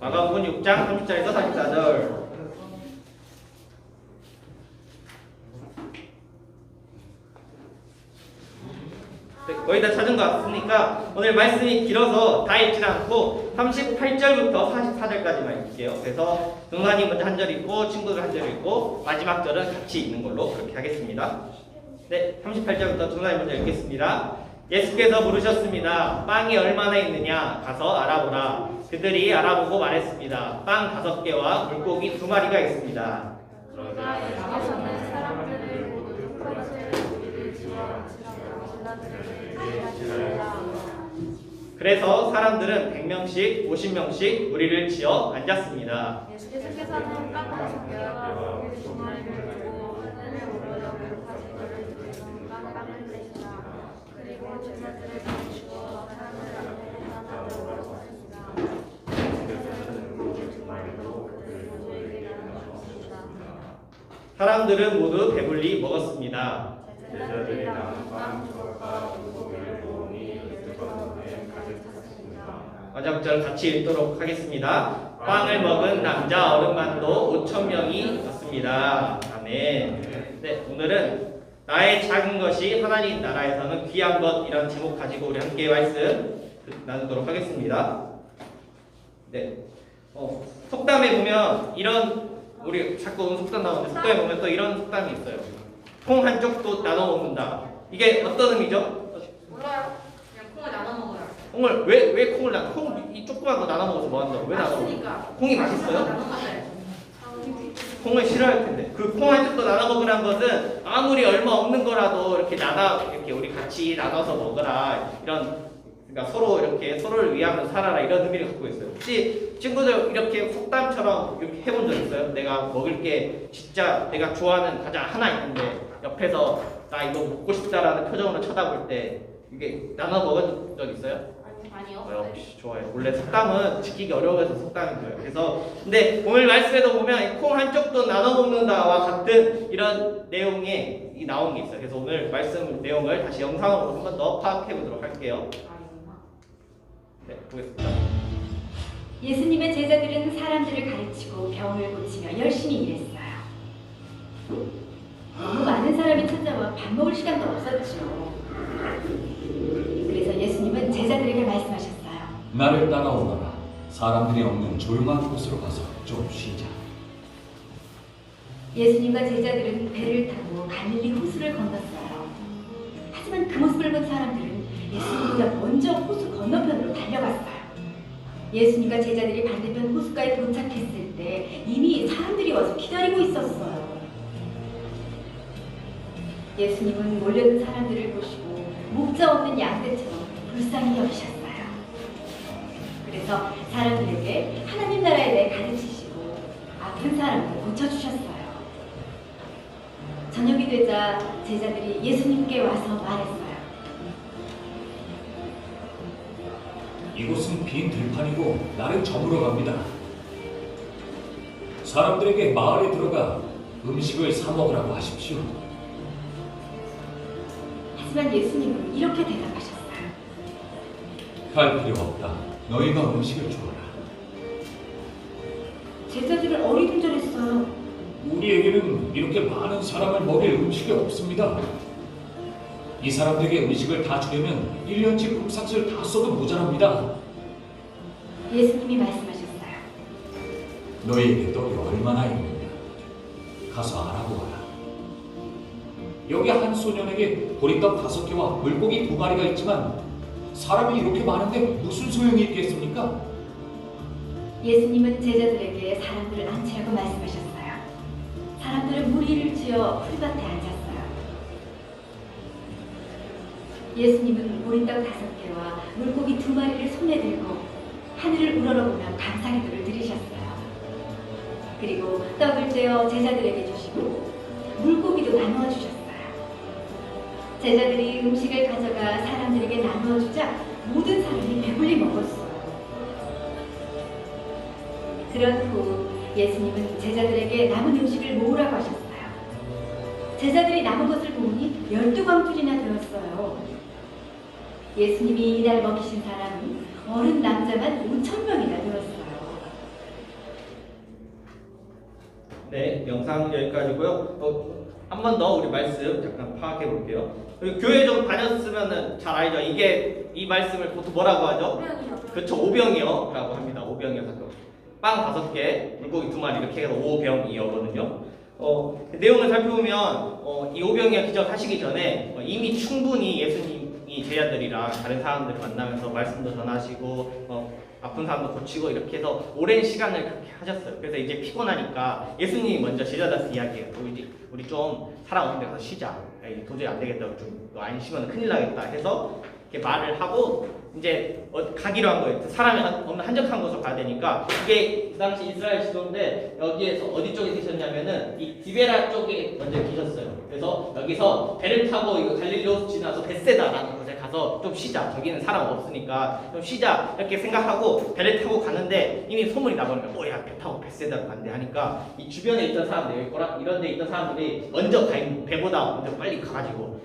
마가복음 6장 30절에서 44절. 네, 거의 다 찾은 것 같으니까 오늘 말씀이 길어서 다 읽지 않고 38절부터 44절까지만 읽을게요. 그래서 동산이 먼저 한 절 읽고 친구들 한 절 읽고 마지막 절은 같이 읽는 걸로 그렇게 하겠습니다. 네, 38절부터 동산이 먼저 읽겠습니다. 예수께서 물으셨습니다. 빵이 얼마나 있느냐? 가서 알아보라. 그들이 알아보고 말했습니다. 빵 5개와 물고기 2마리가 있습니다. 그러자 예수께서는 사람들을 모두 두 번째 고기를 지어 그래서 사람들은 100명씩 50명씩 무리를 지어 앉았습니다. 예수께서는 빵 5개와 고기 2마리를 주고 하늘을 우러러 가지들을 들고 빵을 내시라. 그리고 제자들을 부르시고 사람들 앞에 나눠 먹었습니다. 예수께서는 고기 2마리도 그들 모두에게 나누셨습니다. 사람들은 모두 배불리 먹었습니다. 제자들이 남은 빵 2조각과 물고기를 모으니 12건에 가득 찼습니다. 마지막 절 같이 읽도록 하겠습니다. 빵을 먹은 남자 어른만도 5,000명이었습니다. 아멘. 네, 오늘은 나의 작은 것이 하나님 나라에서는 귀한 것, 이런 제목 가지고 우리 함께 말씀 나누도록 하겠습니다. 네, 속담에 보면 이런, 우리 자꾸 오늘 속담 나오는데 속담에 보면 또 이런 속담이 있어요. 콩 한쪽도 나눠 먹는다. 이게 어떤 의미죠? 몰라요. 그냥 콩을 나눠 먹어요. 콩을 왜 콩을 나눠? 이 조그만 거 나눠 먹어서 뭐 한다고? 왜 나눠 먹어? 맛있으니까. 콩이 맛있어요? 나눠 먹어요. 콩을 싫어할 텐데. 그 콩 한쪽도 나눠 먹으란 것은 아무리 얼마 없는 거라도 이렇게 이렇게 우리 같이 나눠서 먹으라, 이런, 그러니까 서로 이렇게 서로를 위하면 살아라, 이런 의미를 갖고 있어요. 혹시 친구들 이렇게 속담처럼 이렇게 해본 적 있어요? 내가 먹을 게 진짜 내가 좋아하는 과자 하나 있는데 옆에서 나 이거 먹고 싶다라는 표정으로 쳐다볼 때 이게 나눠 먹은 적 있어요? 아니요. 역시 좋아요. 원래 속담은 지키기 어려워서 속담인 거예요. 그래서 근데 오늘 말씀에도 보면 콩 한쪽도 나눠 먹는다와 같은 이런 내용이 나온 게 있어요. 그래서 오늘 말씀 내용을 다시 영상으로 한 번 더 파악해 보도록 할게요. 네, 보겠습니다. 예수님의 제자들은 사람들을 가르치고 병을 고치며 열심히 일했어요. 너무 많은 사람이 찾아와 밥 먹을 시간도 없었죠. 그래서 예수님은 제자들에게 말씀하셨어요. 나를 따라오너라. 사람들이 없는 조용한 곳으로 가서 좀 쉬자. 예수님과 제자들은 배를 타고 갈릴리 호수를 건넜어요. 하지만 그 모습을 본 사람들은 예수님보다 먼저 호수 건너편으로 달려갔어요. 예수님과 제자들이 반대편 호수가에 도착했을 때 이미 사람들이 와서 기다리고 있었어요. 예수님은 몰려든 사람들을 보시고 목자 없는 양떼처럼 불쌍히 여기셨어요. 그래서 사람들에게 하나님 나라에 대해 가르치시고 아픈 사람을 고쳐주셨어요. 저녁이 되자 제자들이 예수님께 와서 말했어요. 이곳은 빈 들판이고 날은 저물어 갑니다. 사람들에게 마을에 들어가 음식을 사 먹으라고 하십시오. 하지만 예수님은 이렇게 대답하셨어요. 갈 필요 없다. 너희가 음식을 주어라. 제자들은 어리둥절했어요. 우리에게는 이렇게 많은 사람을 먹일 음식이 없습니다. 이 사람들에게 음식을 다 주려면 1년치 국삭을 다 써도 모자랍니다. 예수님이 말씀하셨어요. 너희에게 떡이 얼마나 있느냐? 가서 알아보아라. 여기 한 소년에게 보리떡 5개와 물고기 2마리가 있지만 사람이 이렇게 많은데 무슨 소용이 있겠습니까? 예수님은 제자들에게 사람들을 앉히라고 말씀하셨어요. 사람들은 무리를 지어 풀밭에 앉았어요. 예수님은 보리떡 5개와 물고기 2마리를 손에 들고 하늘을 우러러보며 감사기도를 드리셨어요. 그리고 떡을 떼어 제자들에게 주시고 물고기도 나누어 주셨어요. 제자들이 음식을 가져가 사람들에게 나누어 주자 모든 사람이 배불리 먹었어요. 그런 후 예수님은 제자들에게 남은 음식을 모으라고 하셨어요. 제자들이 남은 것을 보니 12광줄이나 되었어요. 예수님이 이날 먹이신 사람은 어른 남자만 5,000명이나 되었어요. 네, 영상 여기까지고요. 한 번 더 우리 말씀 잠깐 파악해 볼게요. 교회 좀 다녔으면은 잘 알죠. 이게 이 말씀을 보통 뭐라고 하죠? 그렇죠, 오병이어라고 합니다. 오병이어 사건. 빵 5개, 물고기 2마리 이렇게 해서 오병이어거든요. 내용을 살펴보면 이 오병이어 기적하시기 전에 이미 충분히 예수님이 제자들이랑 다른 사람들을 만나면서 말씀도 전하시고 아픈 사람도 고치고 이렇게 해서 오랜 시간을 그렇게 하셨어요. 그래서 이제 피곤하니까 예수님이 먼저 제자들한테 이야기해요. 우리 좀 사람 없는 데 가서 쉬자. 에이, 도저히 안 되겠다. 안 쉬면 큰일 나겠다 해서 이렇게 말을 하고 이제 가기로 한 거예요. 사람이 없는 한적한 곳으로 가야 되니까. 이게 그 당시 이스라엘 지도인데 여기에서 어디 쪽에 계셨냐면은 이 디베라 쪽에 먼저 계셨어요. 그래서 여기서 배를 타고 이거 갈릴리로 지나서 벳세다라는 곳에 가서 좀 쉬자. 저기는 사람 없으니까 좀 쉬자 이렇게 생각하고 배를 타고 가는데 이미 소문이 나버리면 뭐야, 배 타고 벳세다로 간대 하니까 이 주변에 있던 사람들, 이런 데 있던 사람들이 먼저 배보다 먼저 빨리 가가지고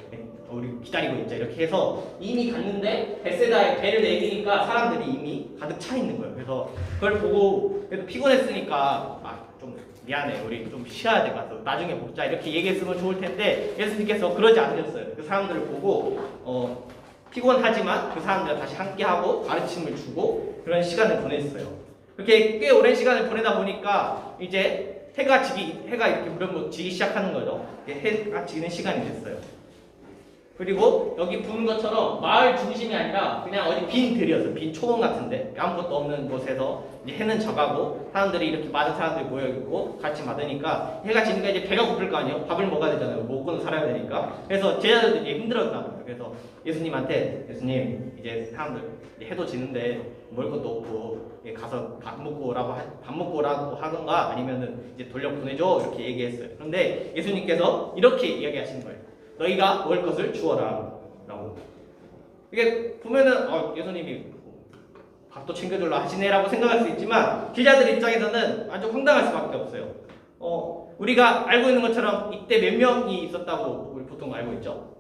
우리 기다리고 있자 이렇게 해서 이미 갔는데 벳세다에 배를 내리니까 사람들이 이미 가득 차 있는 거예요. 그래서 그걸 보고 그래도 피곤했으니까 좀 미안해, 우리 좀 쉬어야 돼, 가서 나중에 먹자 이렇게 얘기했으면 좋을 텐데 예수님께서 그러지 않으셨어요. 그 사람들을 보고 피곤하지만 그 사람들과 다시 함께하고 가르침을 주고 그런 시간을 보냈어요. 그렇게 꽤 오랜 시간을 보내다 보니까 이제 해가 이렇게 지기 시작하는 거죠. 해가 지는 시간이 됐어요. 그리고 여기 보는 것처럼 마을 중심이 아니라 그냥 어디 빈 들이었어요. 빈 초원 같은데 아무것도 없는 곳에서 이제 해는 져가고 사람들이 이렇게 많은 사람들이 모여있고 같이 받으니까 해가 지니까 이제 배가 고플 거 아니에요. 밥을 먹어야 되잖아요. 먹고는 살아야 되니까. 그래서 제자들도 이제 힘들었나 봐요. 그래서 예수님한테 예수님 이제 사람들 해도 지는데 먹을 것도 없고 가서 밥 먹고 오라고 하던가 아니면은 이제 돌려보내줘 이렇게 얘기했어요. 그런데 예수님께서 이렇게 이야기하시는 거예요. 너희가 먹을 것을 주어라 라고. 이게 보면은 예수님이 밥도 챙겨줄라 하시네라고 생각할 수 있지만 제자들 입장에서는 아주 황당할 수밖에 없어요. 우리가 알고 있는 것처럼 이때 몇 명이 있었다고 우리 보통 알고 있죠.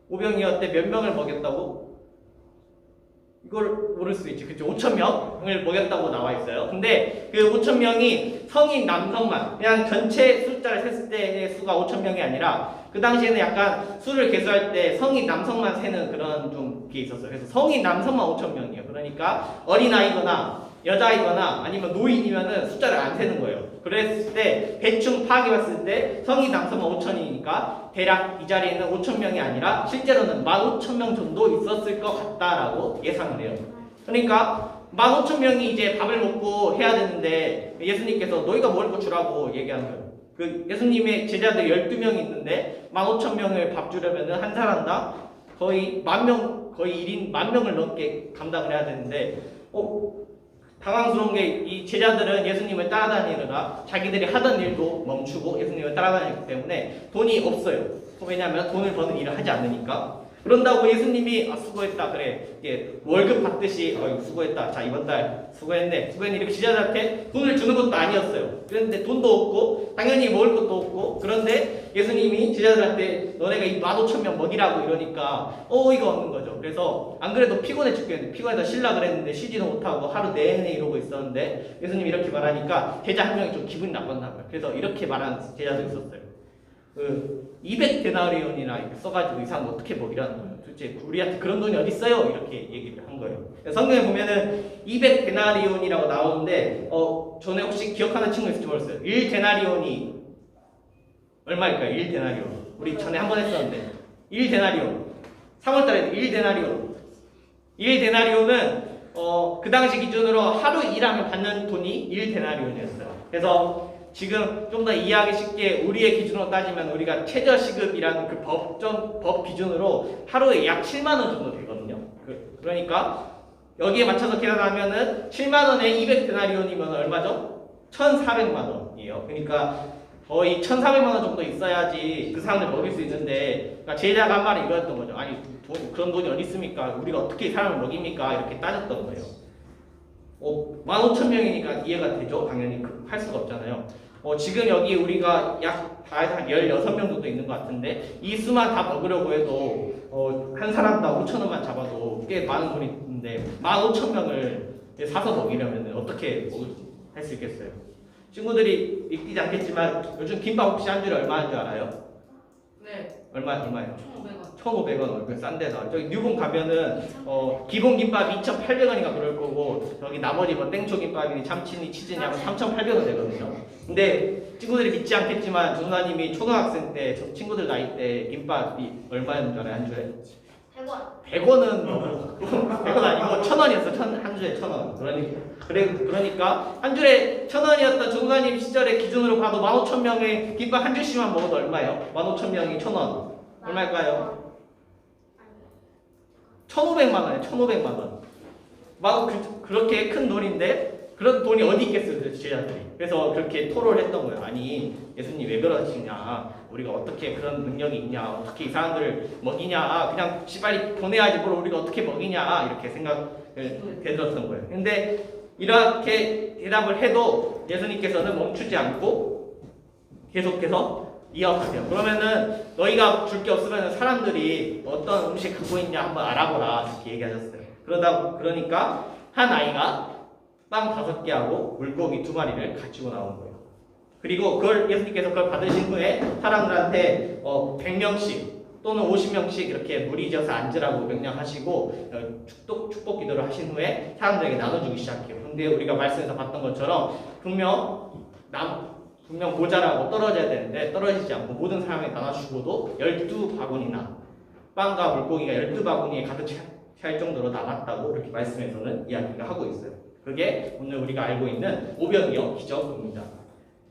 오병이어 때 몇 명을 먹였다고? 이걸 모를 수 있지. 그쵸? 5,000명을 먹였다고 나와 있어요. 근데 그 5,000명이 성인 남성만, 그냥 전체 숫자를 셌을 때의 수가 5,000명이 아니라 그 당시에는 약간 수를 계수할 때 성인 남성만 세는 그런 좀 게 있었어요. 그래서 성인 남성만 5,000명이에요. 그러니까 어린아이거나 여자아이거나 아니면 노인이면은 숫자를 안 세는 거예요. 그랬을 때 대충 파악해봤을 때 성인 남성만 5,000이니까 대략 이 자리에는 5,000명이 아니라 실제로는 15,000명 정도 있었을 것 같다라고 예상을 해요. 그러니까 15,000명이 이제 밥을 먹고 해야 되는데 예수님께서 너희가 먹을 거 주라고 얘기하는 거예요. 그 예수님의 제자들 12명이 있는데 15,000명을 밥 주려면 한 사람당 거의 1인 10,000명을 넘게 감당을 해야 되는데 당황스러운 게 이 제자들은 예수님을 따라다니느라 자기들이 하던 일도 멈추고 예수님을 따라다녔기 때문에 돈이 없어요. 왜냐하면 돈을 버는 일을 하지 않으니까. 그런다고 예수님이 수고했다 그래 월급 받듯이 수고했다, 자 이번 달 수고했네 이렇게 제자들한테 돈을 주는 것도 아니었어요. 그런데 돈도 없고 당연히 먹을 것도 없고 그런데 예수님이 제자들한테 너네가 이 15,000명 먹이라고 이러니까 어이가 없는 거죠. 그래서 안 그래도 피곤해 죽겠는데 피곤해서 쉬려고 그랬는데 쉬지도 못하고 하루 내내 이러고 있었는데 예수님이 이렇게 말하니까 제자 한 명이 좀 기분이 나빴나 봐요. 그래서 이렇게 말하는 제자도 있었어요. 200데나리온이나 이렇게 써가지고 이 사람 어떻게 먹이라는 거예요. 도대체 우리한테 그런 돈이 어디 있어요? 이렇게 얘기를 한 거예요. 성경에 보면은 200데나리온이라고 나오는데 전에 혹시 기억하는 친구 있을지 모르겠어요. 1데나리온이 얼마일까요? 1데나리온. 우리 전에 한번 했었는데 1데나리온. 3월달에 1데나리온. 1데나리온은 그 당시 기준으로 하루 일하면 받는 돈이 1데나리온이었어요. 그래서 지금 좀 더 이해하기 쉽게 우리의 기준으로 따지면 우리가 최저시급이라는 그 법 기준으로 하루에 약 7만 원 정도 되거든요. 그러니까 여기에 맞춰서 계산하면은 7만 원에 200데나리온이면 얼마죠? 1,400만 원이에요. 그러니까 거의 1,400만 원 정도 있어야지 그 사람들 먹일 수 있는데, 그러니까 제자가 한 말이 이거였던 거죠. 아니 그런 돈이 어디 있습니까? 우리가 어떻게 사람을 먹입니까? 이렇게 따졌던 거예요. 15,000명이니까 이해가 되죠? 당연히 할 수가 없잖아요. 지금 여기 우리가 약 한 16명 정도 있는 것 같은데 이 수만 다 먹으려고 해도 한 사람당 5,000원만 잡아도 꽤 많은 돈이 있는데 15,000명을 사서 먹이려면 어떻게 할 수 있겠어요? 친구들이 믿기지 않겠지만 요즘 김밥 혹시 한 줄에 얼마 하는 줄 알아요? 네. 얼마예요? 1,500원. 1,500원 얼굴 싼 데서 저기 뉴본 가면은 기본 김밥이 2,800원인가 그럴 거고 저기 나머지 뭐 땡초 김밥이니 참치니 치즈니 하면 3,800원 되거든요. 근데 친구들이 믿지 않겠지만 전사님이 초등학생 때 저 친구들 나이 때 김밥이 얼마였는 줄 알아요? 한 줄에? 100원. 100원은 너무 100원 아니고 1,000원이었어. 한 줄에 1,000원. 그러니까 한 줄에 1,000원이었던 전사님 시절의 기준으로 봐도 15,000명의 김밥 한 줄씩만 먹어도 얼마예요? 15,000명이 1,000원. 얼마일까요? 1,500만 원이에요. 1,500만 원. 그렇게 큰 돈인데 그런 돈이 어디 있겠어요, 그 제자들이. 그래서 그렇게 토로를 했던 거예요. 아니 예수님 왜 그러시냐? 우리가 어떻게 그런 능력이 있냐? 어떻게 이 사람들을 먹이냐? 그냥 빨리 보내야지 뭘 우리가 어떻게 먹이냐? 이렇게 생각을 되들었던 거예요. 근데 이렇게 대답을 해도 예수님께서는 멈추지 않고 계속해서 이어가세요. 그러면은 너희가 줄 게 없으면 사람들이 어떤 음식 갖고 있냐 한번 알아보라 이렇게 얘기하셨어요. 그러니까 한 아이가 빵 5개하고 물고기 2마리를 가지고 나온 거예요. 그리고 예수님께서 그걸 받으신 후에 사람들한테 100명씩 또는 50명씩 이렇게 물이 져서 앉으라고 명령하시고 축복 기도를 하신 후에 사람들에게 나눠주기 시작해요. 근데 우리가 말씀에서 봤던 것처럼 분명 모자라고 떨어져야 되는데 떨어지지 않고 모든 사람에게 나눠주고도 12바구니나 빵과 물고기가 12바구니에 가득 찰 정도로 남았다고 이렇게 말씀에서는 이야기가 하고 있어요. 그게 오늘 우리가 알고 있는 오병이어 기적입니다.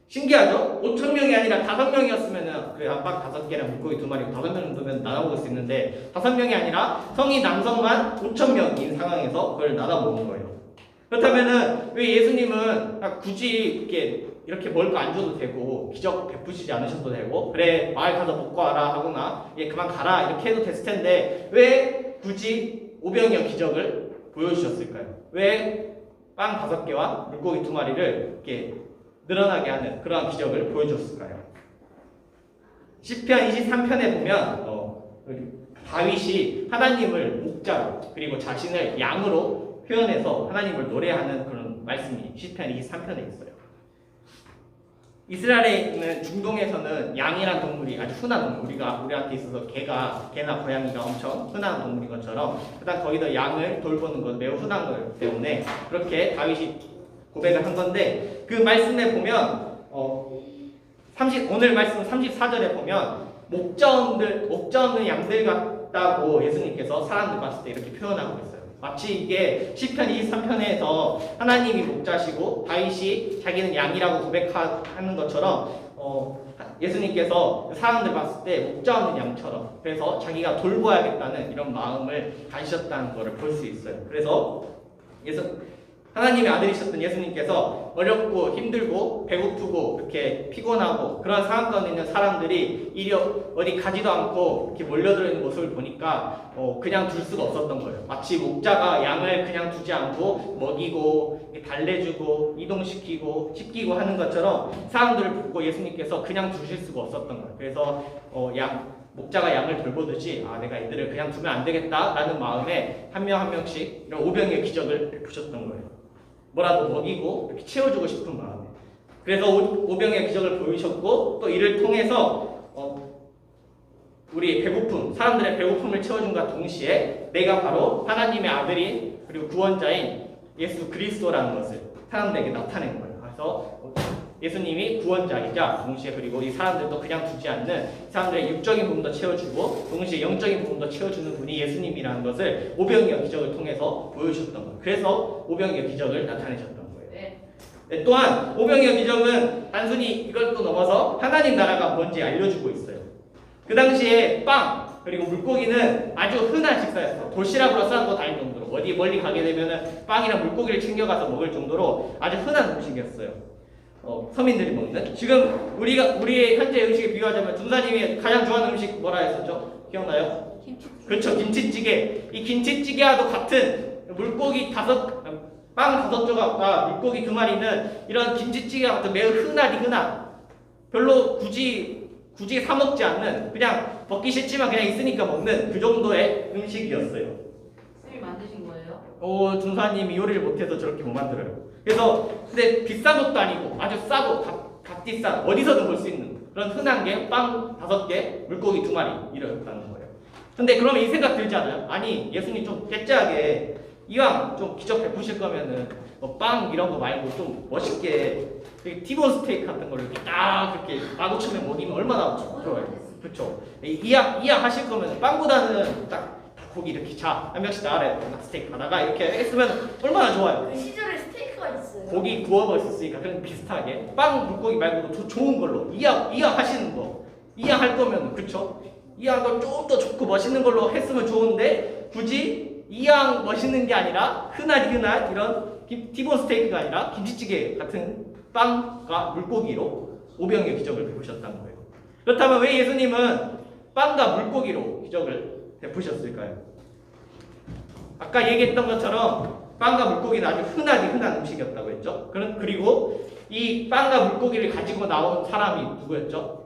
신기하죠? 5,000명이 아니라 5명이었으면 그래 빵 5개랑 물고기 2마리 5명 정도면 나눠먹을 수 있는데 5명이 아니라 성인 남성만 5,000명인 상황에서 그걸 나눠먹은 거예요. 그렇다면은 왜 예수님은 굳이 이렇게 먹을 거 안 줘도 되고 기적 베푸시지 않으셔도 되고 그래 마을 가서 먹고 와라 하거나 그만 가라 이렇게 해도 됐을 텐데 왜 굳이 오병이어 기적을 보여주셨을까요? 왜 빵 5개와 물고기 2마리를 이렇게 늘어나게 하는 그러한 기적을 보여줬을까요? 시편 23편에 보면 다윗이 하나님을 목자로 그리고 자신을 양으로 표현해서 하나님을 노래하는 그런 말씀이 시편 23편에 있어요. 이스라엘에 있는 중동에서는 양이란 동물이 아주 흔한 동물, 우리한테 있어서 개나 고양이가 엄청 흔한 동물인 것처럼 일단 거기서 양을 돌보는 건 매우 흔한 거기 때문에 그렇게 다윗이 고백을 한 건데 그 말씀에 보면 오늘 말씀 34절에 보면 목자 없는 양들 같다고 예수님께서 사람들 봤을 때 이렇게 표현하고 있어요. 마치 이게 시편 23편에서 하나님이 목자시고 다윗이 자기는 양이라고 고백하는 것처럼 예수님께서 사람들 봤을 때 목자 없는 양처럼 그래서 자기가 돌보아야겠다는 이런 마음을 가지셨다는 것을 볼 수 있어요. 그래서 하나님의 아들이셨던 예수님께서 어렵고 힘들고 배고프고 이렇게 피곤하고 그런 상황 가운데 있는 사람들이 이리 어디 가지도 않고 이렇게 몰려들어 있는 모습을 보니까 그냥 둘 수가 없었던 거예요. 마치 목자가 양을 그냥 두지 않고 먹이고 달래주고 이동시키고 씻기고 하는 것처럼 사람들을 보고 예수님께서 그냥 두실 수가 없었던 거예요. 그래서 목자가 양을 돌보듯이 내가 이들을 그냥 두면 안 되겠다라는 마음에 한 명 한 명씩 이런 오병이어 기적을 베푸셨던 거예요. 뭐라도 먹이고 이렇게 채워주고 싶은 마음에. 그래서 오병이어 기적을 보이셨고 또 이를 통해서 우리 사람들의 배고픔을 채워준과 동시에 내가 바로 하나님의 아들인 그리고 구원자인 예수 그리스도라는 것을 사람들에게 나타낸 거예요. 그래서 예수님이 구원자이자 동시에 그리고 이 사람들도 그냥 두지 않는 사람들의 육적인 부분도 채워주고 동시에 영적인 부분도 채워주는 분이 예수님이라는 것을 오병이어 기적을 통해서 보여주셨던 거예요. 그래서 오병이어 기적을 나타내셨던 거예요. 네, 또한 오병이어 기적은 단순히 이걸 또 넘어서 하나님 나라가 뭔지 알려주고 있어요. 그 당시에 빵 그리고 물고기는 아주 흔한 식사였어요. 도시락으로 싸고 다닐 정도로 어디 멀리 가게 되면은 빵이랑 물고기를 챙겨가서 먹을 정도로 아주 흔한 음식이었어요. 서민들이 먹는. 지금 우리의 현재 음식에 비유하자면 준사님이 가장 좋아하는 음식 뭐라 했었죠? 기억나요? 김치찌개. 그렇죠, 김치찌개. 이 김치찌개와도 같은 빵 5조각과 물고기 2마리는 이런 김치찌개와 같은 매우 흔한 별로 굳이 사 먹지 않는 그냥 먹기 싫지만 그냥 있으니까 먹는 그 정도의 음식이었어요. 쌤이 만드신 거예요? 중사님이 요리를 못해서 저렇게 못 만들어요. 그래서 근데 비싼 것도 아니고 아주 싸고 값비싼 어디서든 볼 수 있는 그런 흔한 게 빵 5개, 물고기 2마리 이렇다는 거예요. 근데 그러면 이 생각 들지 않아요? 아니 예수님 좀 깨짜하게 이왕 좀 기적 베푸실 거면은 뭐 빵 이런 거 말고 좀 멋있게 티본 스테이크 같은 거를 이렇게 딱 그렇게 15,000원 먹이면 얼마나 좋아요. 그렇죠. 이왕 하실 거면 빵보다는 딱 고기 이렇게 한 명씩 나가래 스테이크 하다가 이렇게 했으면 얼마나 좋아요. 그 시절에 스테이크가 있어요. 고기 구워 먹었으니까 그런 비슷하게 빵 물고기 말고도 좋은 걸로 이왕 하시는 거 이왕 할 거면 그쵸? 이왕 걸 좀 더 좋고 멋있는 걸로 했으면 좋은데 굳이 이왕 멋있는 게 아니라 흔한 이런 티본 스테이크가 아니라 김치찌개 같은 빵과 물고기로 오병이어 기적을 베푸셨다는 거예요. 그렇다면 왜 예수님은 빵과 물고기로 기적을 베푸셨을까요? 아까 얘기했던 것처럼 빵과 물고기는 아주 흔한 음식이었다고 했죠. 그리고 이 빵과 물고기를 가지고 나온 사람이 누구였죠?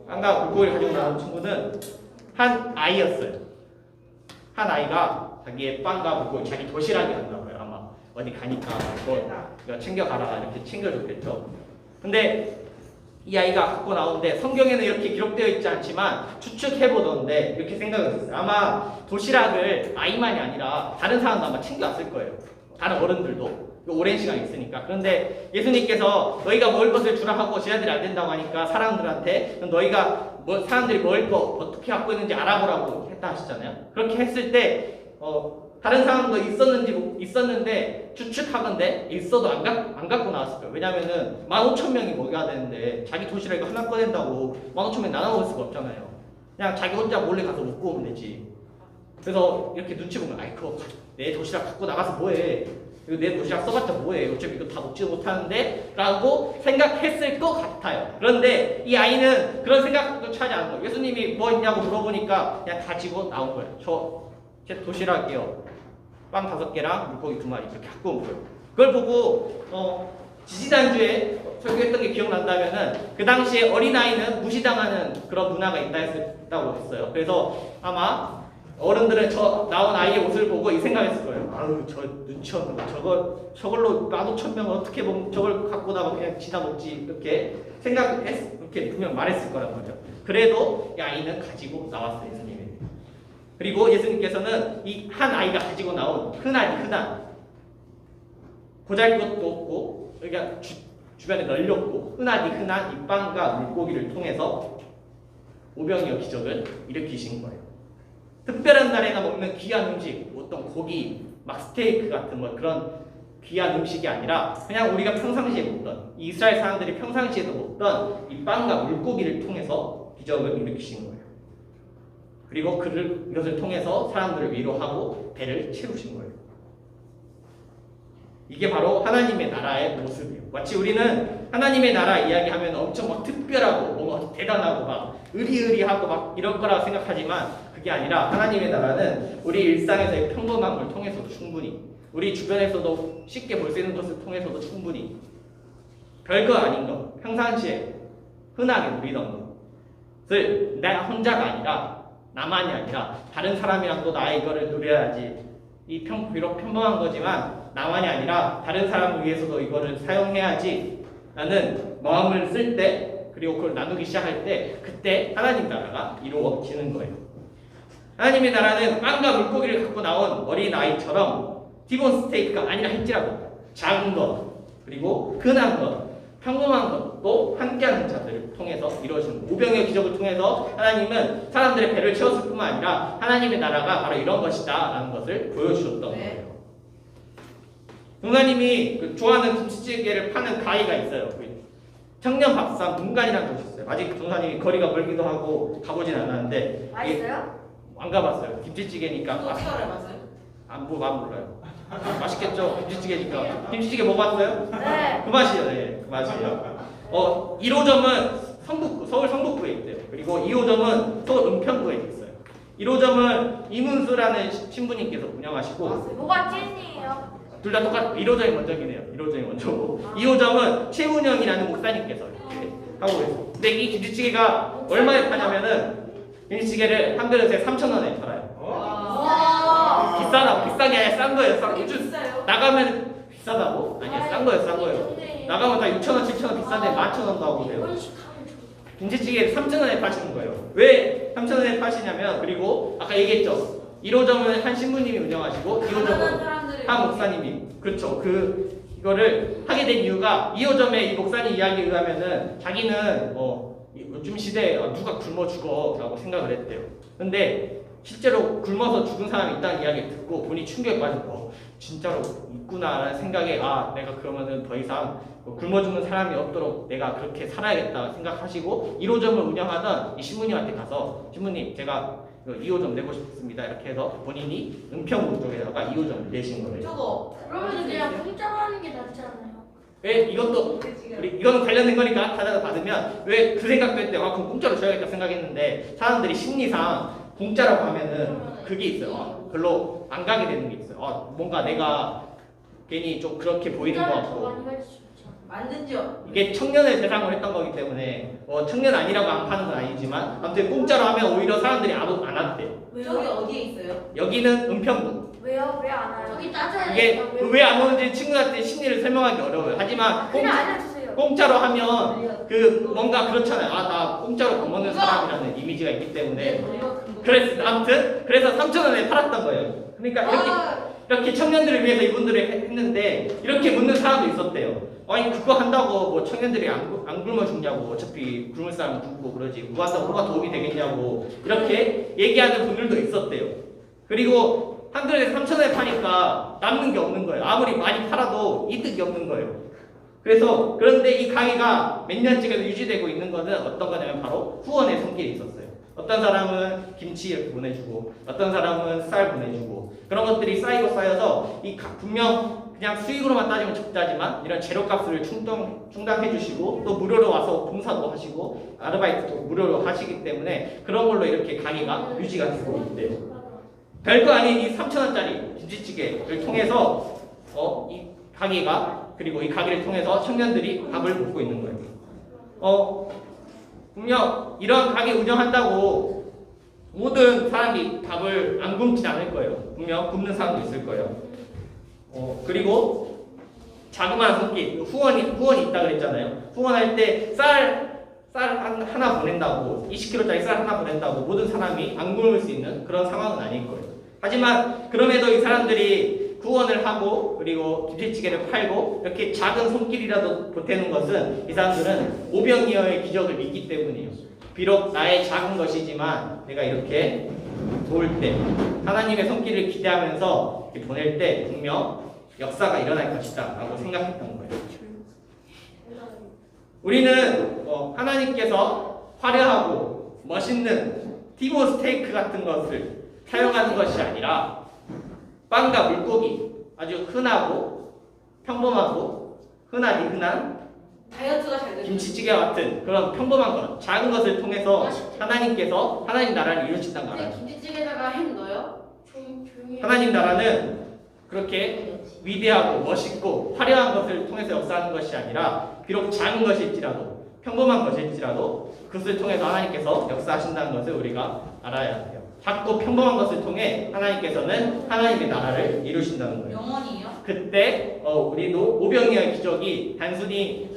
빵과 물고기를 가지고 나온 친구는 한 아이였어요. 한 아이가 자기의 빵과 물고기, 자기 도시락이 왔나 봐요. 아마 어디 가니까 이거 챙겨가라 이렇게 챙겨줬겠죠. 근데 이 아이가 갖고 나오는데 성경에는 이렇게 기록되어 있지 않지만 추측해보던데 이렇게 생각했어요. 아마 도시락을 아이만이 아니라 다른 사람도 아마 챙겨왔을 거예요. 다른 어른들도 오랜 시간 있으니까. 그런데 예수님께서 너희가 먹을 것을 주라 하고 제자들이 안 된다고 하니까 사람들한테 너희가 사람들이 먹을 거 어떻게 갖고 있는지 알아보라고 했다 하시잖아요. 그렇게 했을 때 다른 사람도 있었는데 추측하건대 있어도 안 갖고 나왔을 거예요. 왜냐면은 15,000명이 먹여야 되는데 자기 도시락이 하나 꺼낸다고 15,000명 나눠 먹을 수가 없잖아요. 그냥 자기 혼자 몰래 가서 먹고 오면 되지. 그래서 이렇게 눈치 보면 아이 그거 내 도시락 갖고 나가서 뭐해. 이거 내 도시락 써봤자 뭐해. 어차피 이거 다 먹지도 못하는데 라고 생각했을 것 같아요. 그런데 이 아이는 그런 생각도 차지 않은 거예요. 예수님이 뭐 있냐고 물어보니까 그냥 가지고 나온 거예요. 제 도시락이요. 빵 5개랑 물고기 2마리 이렇게 갖고 온 거예요. 그걸 보고 지지난주에 설교했던 게 기억난다면은 그 당시에 어린아이는 무시당하는 그런 문화가 있다고 했어요. 그래서 아마 어른들은 나온 아이의 옷을 보고 이 생각했을 거예요. 아유 저 눈치 없는 거 저걸로 15,000명을 어떻게 저걸 갖고 나가 그냥 지나 먹지 이렇게 이렇게 분명 말했을 거란 말이죠. 그래도 이 아이는 가지고 나왔어요. 예수님이. 그리고 예수님께서는 이 한 아이가 가지고 나온 흔한 보잘것도 없고 그러니까 주변에 널렸고 흔한 이 빵과 물고기를 통해서 오병이어 기적을 일으키신 거예요. 특별한 날에나 먹는 귀한 음식, 어떤 고기, 막 스테이크 같은 그런 귀한 음식이 아니라 그냥 우리가 평상시에 먹던 이스라엘 사람들이 평상시에도 먹던 이 빵과 물고기를 통해서 기적을 일으키신 거예요. 그리고 이것을 통해서 사람들을 위로하고 배를 채우신 거예요. 이게 바로 하나님의 나라의 모습이에요. 마치 우리는 하나님의 나라 이야기하면 엄청 막 특별하고 뭔가 대단하고 막 의리의리하고 막 이런 거라고 생각하지만 그게 아니라 하나님의 나라는 우리 일상에서의 평범한 걸 통해서도 충분히 우리 주변에서도 쉽게 볼 수 있는 것을 통해서도 충분히 별거 아닌 것, 평상시에 흔하게 누리던 것을 나 혼자가 아니라 나만이 아니라 다른 사람이랑도 나의 이거를 누려야지. 비록 평범한 거지만 나만이 아니라 다른 사람을 위해서도 이거를 사용해야지 라는 마음을 쓸 때 그리고 그걸 나누기 시작할 때 그때 하나님 나라가 이루어지는 거예요. 하나님의 나라는 빵과 물고기를 갖고 나온 어린아이처럼 티본 스테이크가 아니라 할지라도 작은 것 그리고 흔한 것 평범한 것도 함께하는 자들을 통해서 이루어지는 오병이어 기적을 통해서 하나님은 사람들의 배를 채웠을 뿐만 아니라 하나님의 나라가 바로 이런 것이다 라는 것을 보여주셨던 거예요. 동사님이 좋아하는 김치찌개를 파는 가게가 있어요. 청년 밥상 문간이라는 곳이 있어요. 아직 동사님이 거리가 멀기도 하고 가보진 않았는데 맛있어요? 안 가봤어요. 김치찌개니까 어떻게 알아봤어요? 안 몰라요. 맛있겠죠? 김치찌개니까. 김치찌개 먹어봤어요? 네. 그 맛이에요. 네, 그 맛이에요. 1호점은 서울 성북구에 있대요. 그리고 2호점은 서울 은평구에 있어요. 1호점은 이문수라는 신부님께서 운영하시고 뭐가 찐이에요? 둘 다 똑같. 1호점이 먼저긴 해요. 1호점이 먼저고 2호점은 최운영이라는 목사님께서 이렇게 하고 계세요. 근데 이 김치찌개가 얼마에 파냐면은 김치찌개를 한 그릇에 3,000원에 팔아요. 와. 비싼 게 아니라 싼 거예요. 요즘 비싸요? 나가면 비싸다고? 아니야, 싼 거예요, 싼 거예요. 나가면 다 6,000원, 7,000원 비싼데 11,000원도 하고 그래요. 김치찌개 3,000원에 파시는 거예요. 왜 3,000원에 파시냐면, 그리고 아까 얘기했죠. 1호점은 한 신부님이 운영하시고 2호점은 한 목사님이, 그렇죠. 이거를 하게 된 이유가 2호점의 이 목사님 이야기에 의하면은 자기는 요즘 시대에 누가 굶어 죽어라고 생각을 했대요. 근데 실제로 굶어서 죽은 사람이 있다는 이야기를 듣고 본인이 충격에 빠지고 진짜로 있구나라는 생각에 내가 그러면은 더 이상 굶어 죽는 사람이 없도록 내가 그렇게 살아야겠다 생각하시고 1호점을 운영하던 이 신부님한테 가서 신부님 제가 2호점 내고 싶습니다 이렇게 해서 본인이 은평구 쪽에다가 2호점을 내신 거예요. 저거 그러면 그냥 공짜로 하는 게 낫지 않아요? 왜 이것도 이거는 관련된 거니까 타자가 받으면 왜 그 생각도 했대. 그럼 공짜로 줘야겠다 생각했는데 사람들이 심리상 공짜라고 하면은 그게 있어요. 별로 안 가게 되는 게 있어요. 뭔가 내가 괜히 좀 그렇게 보이는 것 같고. 만든죠. 이게 청년을 대상으로 했던 거기 때문에 청년 아니라고 안 파는 건 아니지만 아무튼 공짜로 하면 오히려 사람들이 안 왔대요. 저기 어디에 있어요? 여기는 은평구. 왜요? 왜 안 와요? 저기 따져야 이게 왜 안 오는지 친구한테 심리를 설명하기 어려워요. 하지만 그냥 알려주세요. 공짜로 하면 뭔가 그렇잖아요. 나 공짜로 밥 먹는 사람이라는 이미지가 있기 때문에 그래서 3,000원에 팔았던 거예요. 그러니까 이렇게 청년들을 위해서 이분들을 했는데 이렇게 묻는 사람도 있었대요. 아니 그거 한다고 뭐 청년들이 안 굶어 죽냐고, 어차피 굶을 사람은 굶고 그러지 그거 한다고 뭐가 도움이 되겠냐고 이렇게 얘기하는 분들도 있었대요. 그리고 한 그릇에 3,000원에 파니까 남는 게 없는 거예요. 아무리 많이 팔아도 이득이 없는 거예요. 그런데 이 가게가 몇 년째가 유지되고 있는 것은 어떤 거냐면 바로 후원의 손길이 있었어요. 어떤 사람은 김치 이렇게 보내주고 어떤 사람은 쌀 보내주고 그런 것들이 쌓여서 분명 그냥 수익으로만 따지면 적자지만 이런 재료값을 충당해 주시고 또 무료로 와서 봉사도 하시고 아르바이트도 무료로 하시기 때문에 그런 걸로 이렇게 가게가 유지가 되고 있대요. 별거 아닌 이 3,000원짜리 김치찌개를 통해서 이 가게가 그리고 이 가게를 통해서 청년들이 밥을 먹고 있는 거예요. 분명 이런 가게 운영한다고 모든 사람이 밥을 안 굶지 않을 거예요. 분명 굶는 사람도 있을 거예요. 그리고 자그마한 손길 후원이 있다 그랬잖아요. 후원할 때 쌀 하나 보낸다고 20kg짜리 쌀 하나 보낸다고 모든 사람이 안 굶을 수 있는 그런 상황은 아닐 거예요. 하지만 그럼에도 이 사람들이 후원을 하고 그리고 김치찌개를 팔고 이렇게 작은 손길이라도 보태는 것은 이 사람들은 오병이어의 기적을 믿기 때문이에요. 비록 나의 작은 것이지만 내가 이렇게 도울 때 하나님의 손길을 기대하면서 이렇게 보낼 때 분명 역사가 일어날 것이다 라고 생각했던 거예요. 우리는 하나님께서 화려하고 멋있는 티모 스테이크 같은 것을 사용하는 것이 아니라 빵과 물고기 아주 흔하고 평범하고 흔한 다이어트가 잘 되는 김치찌개와 같은 그런 평범한 것 작은 것을 통해서 하나님께서 하나님 나라를 이루신다는 거예요. 김치찌개에다가 햄 넣어요? 조용히 하나님 나라는 그렇게 위대하고 멋있고 화려한 것을 통해서 역사하는 것이 아니라 비록 작은 것일지라도 평범한 것일지라도 그것을 통해서 하나님께서 역사하신다는 것을 우리가 알아야 돼요. 작고 평범한 것을 통해 하나님께서는 하나님의 나라를 이루신다는 거예요. 영원히요? 그때 우리도 오병이어의 기적이 단순히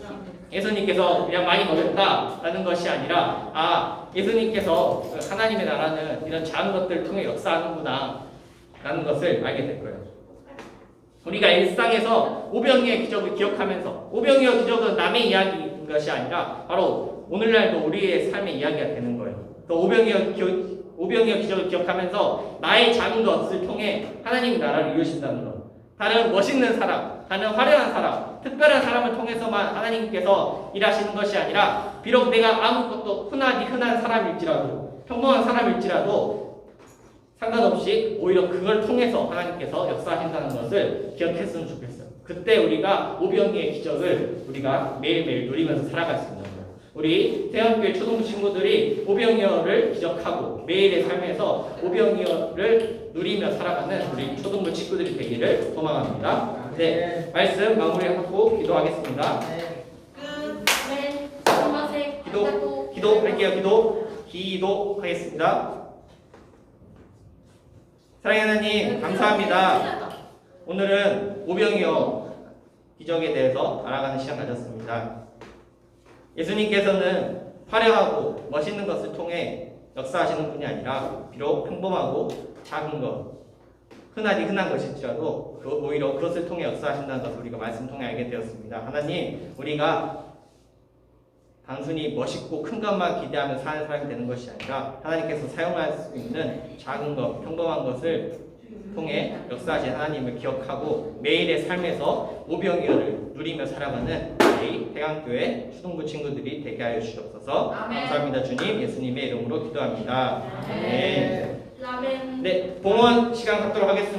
예수님께서 그냥 많이 먹였다라는 것이 아니라 예수님께서 하나님의 나라는 이런 작은 것들을 통해 역사하는구나 라는 것을 알게 될 거예요. 우리가 일상에서 오병이어의 기적을 기억하면서 오병이어 기적은 남의 이야기인 것이 아니라 바로 오늘날도 우리의 삶의 이야기가 되는 거예요. 또 오병이어 기적을 기억하면서 나의 작은 것을 통해 하나님의 나라를 이루신다는 것. 다른 멋있는 사람, 다른 화려한 사람, 특별한 사람을 통해서만 하나님께서 일하시는 것이 아니라 비록 내가 아무것도 흔한 사람일지라도 평범한 사람일지라도 상관없이 오히려 그걸 통해서 하나님께서 역사하신다는 것을 기억했으면 좋겠어요. 그때 우리가 오병이어의 기적을 우리가 매일매일 누리면서 살아갈 수 있는 거예요. 우리 대학교의 초등부 친구들이 오병이어를 기적하고 매일의 삶에서 오병이어를 누리며 살아가는 우리 초등부 친구들이 되기를 소망합니다. 네, 말씀 마무리하고 기도하겠습니다. 네. 기도할게요. 기도하겠습니다. 사랑하는 하나님 감사합니다. 오늘은 오병이어 기적에 대해서 알아가는 시간 가졌습니다. 예수님께서는 화려하고 멋있는 것을 통해 역사하시는 분이 아니라 비록 평범하고 작은 것, 흔한 것일지라도 오히려 그것을 통해 역사하신다는 것을 우리가 말씀 통해 알게 되었습니다. 하나님, 우리가 단순히 멋있고 큰 것만 기대하며 사는 사람이 되는 것이 아니라 하나님께서 사용할 수 있는 작은 것, 평범한 것을 통해 역사하신 하나님을 기억하고 매일의 삶에서 오병이어를 누리며 살아가는 저희 태강교회 수동부 친구들이 되게 하여 주시옵소서. 아멘. 감사합니다. 주님, 예수님의 이름으로 기도합니다. 아멘. 라멘. 네, 봉헌 시간 갖도록 하겠습니다.